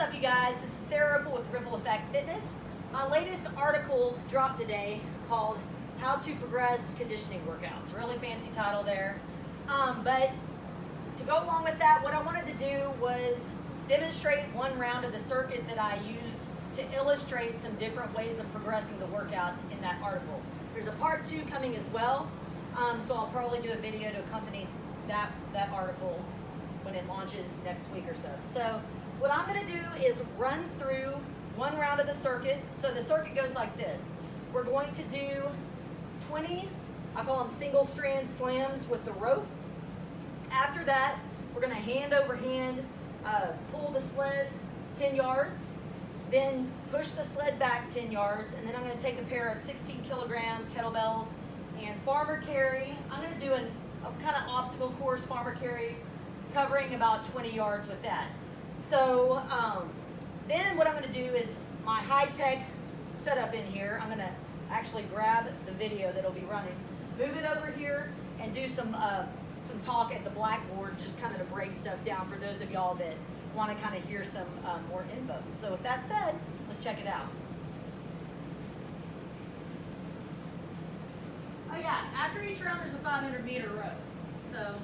up, you guys? This is Sarah with Ripple Effect Fitness. My latest article dropped today called How to Progress Conditioning Workouts. Really fancy title there. But to go along with that, what I wanted to do was demonstrate one round of the circuit that I used to illustrate some different ways of progressing the workouts in that article. There's a part 2 coming as well, so I'll probably do a video to accompany that article when it launches next week or so. So what I'm going to do is run through one round of the circuit. So the circuit goes like this. We're going to do 20, I call them single strand slams with the rope. After that, we're going to hand over hand pull the sled 10 yards, then push the sled back 10 yards, and then I'm going to take a pair of 16 kilogram kettlebells and farmer carry. I'm going to do a kind of obstacle course farmer carry, covering about 20 yards with that. So then what I'm going to do is my high-tech setup in here. I'm going to actually grab the video that'll be running, move it over here, and do some talk at the blackboard, just kind of to break stuff down for those of y'all that want to kind of hear some more info. So with that said, let's check it out. Oh yeah, after each round there's a 500-meter row. So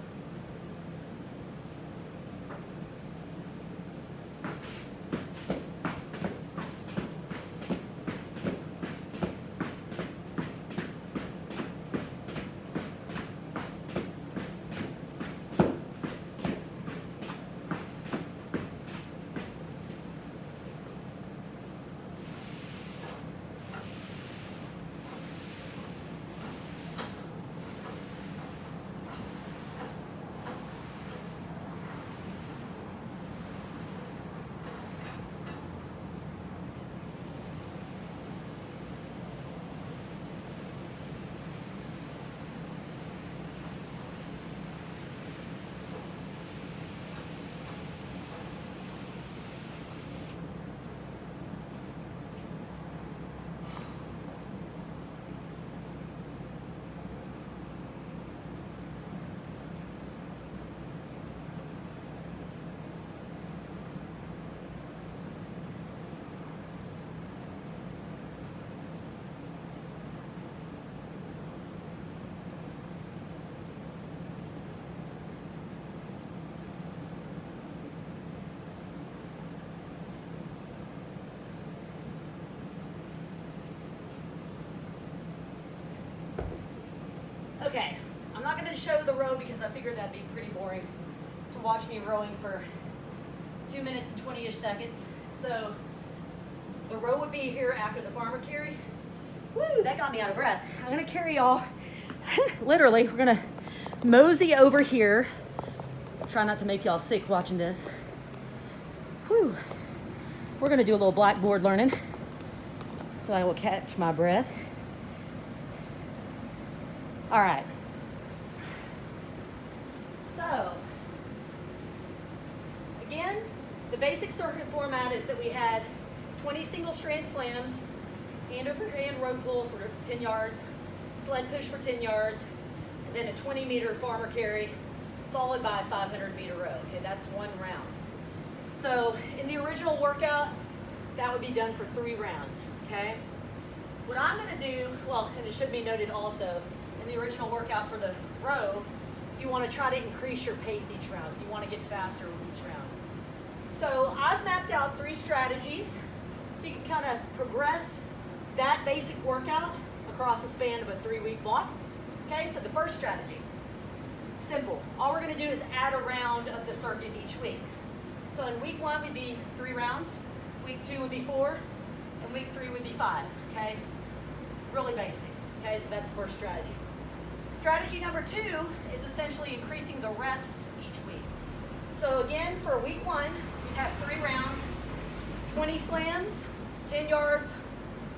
okay, I'm not going to show the row because I figured that'd be pretty boring to watch me rowing for 2 minutes and 20-ish seconds. So the row would be here after the farmer carry. Woo, that got me out of breath. I'm going to carry y'all, literally, we're going to mosey over here. Try not to make y'all sick watching this. Whew. We're going to do a little blackboard learning, so I will catch my breath. All right. So, again, the basic circuit format is that we had 20 single strand slams, hand over hand rope pull for 10 yards, sled push for 10 yards, and then a 20-meter farmer carry, followed by a 500-meter row. Okay, that's one round. So, in the original workout, that would be done for 3 rounds. Okay. What I'm going to do, well, and it should be noted also, in the original workout for the row, you want to try to increase your pace each round. So you want to get faster with each round. So I've mapped out 3 strategies so you can kind of progress that basic workout across the span of a 3-week block. Okay, so the first strategy, simple. All we're going to do is add a round of the circuit each week. So in week 1 would be 3 rounds, week 2 would be 4, and week 3 would be 5. Okay, really basic. Okay, so that's the first strategy. Strategy number 2 is essentially increasing the reps each week. So again, for week 1, we have 3 rounds, 20 slams, 10 yards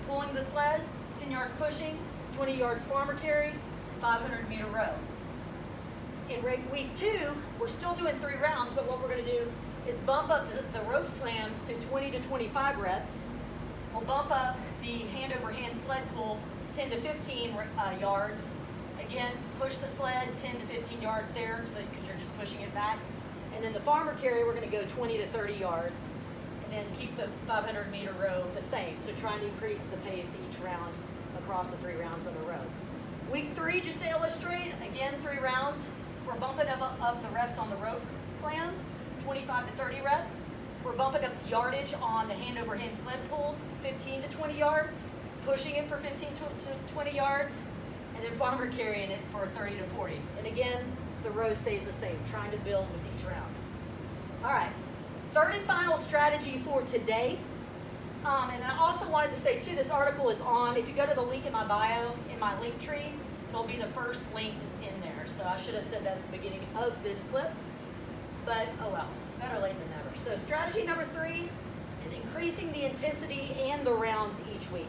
pulling the sled, 10 yards pushing, 20 yards farmer carry, 500-meter row. In week 2, we're still doing 3 rounds, but what we're going to do is bump up the rope slams to 20 to 25 reps. We'll bump up the hand-over-hand sled pull 10 to 15 yards. Again, push the sled 10 to 15 yards there, so because you're just pushing it back. And then the farmer carry, we're going to go 20 to 30 yards. and then keep the 500-meter row the same. So trying to increase the pace each round across the 3 rounds in a row. Week 3, just to illustrate, again, 3 rounds. We're bumping up the reps on the rope slam, 25 to 30 reps. We're bumping up the yardage on the hand over hand sled pull, 15 to 20 yards, pushing it for 15 to 20 yards, and then farmer carrying it for 30 to 40. And again, the row stays the same, trying to build with each round. All right, third and final strategy for today. And I also wanted to say too, this article is on, if you go to the link in my bio, in my link tree, it'll be the first link that's in there. So I should have said that at the beginning of this clip, but oh well, better late than never. So strategy number 3 is increasing the intensity and the rounds each week.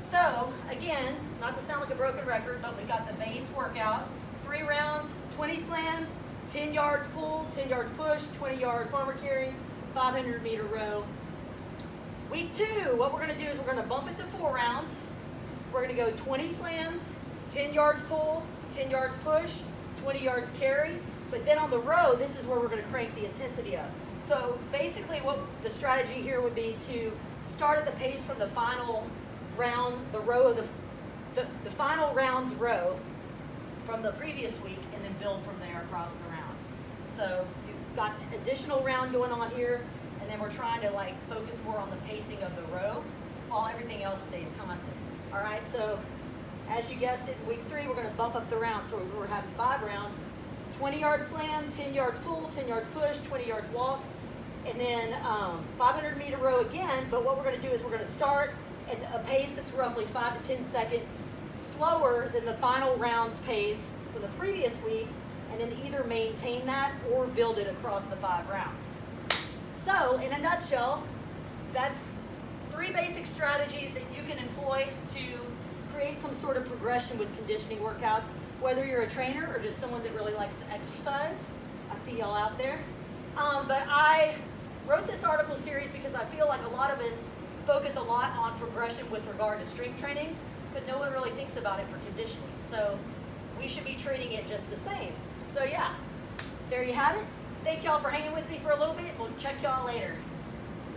So again, not to sound like a broken record, but we got the base workout, 3 rounds, 20 slams, 10 yards pull, 10 yards push, 20-yard farmer carry, 500-meter row. Week 2, what we're going to do is we're going to bump it to 4 rounds. We're going to go 20 slams, 10 yards pull, 10 yards push, 20 yards carry. But then on the row, this is where we're going to crank the intensity up. So basically what the strategy here would be to start at the pace from the final round, the row of the final rounds row from the previous week, and then build from there across the rounds. So you've got an additional round going on here, and then we're trying to like focus more on the pacing of the row while everything else stays constant. All right, so as you guessed it, week 3, we're going to bump up the rounds. So we're having 5 rounds, 20-yard slam, 10 yards pull, 10 yards push, 20 yards walk, and then 500-meter row again. But what we're going to do is we're going to start at a pace that's roughly 5 to 10 seconds slower than the final round's pace for the previous week, and then either maintain that or build it across the 5 rounds. So, in a nutshell, that's 3 basic strategies that you can employ to create some sort of progression with conditioning workouts, whether you're a trainer or just someone that really likes to exercise. I see y'all out there. But I wrote this article series because I feel like a lot of us focus a lot on progression with regard to strength training, but no one really thinks about it for conditioning. So we should be treating it just the same. So yeah, there you have it. Thank y'all for hanging with me for a little bit. We'll check y'all later.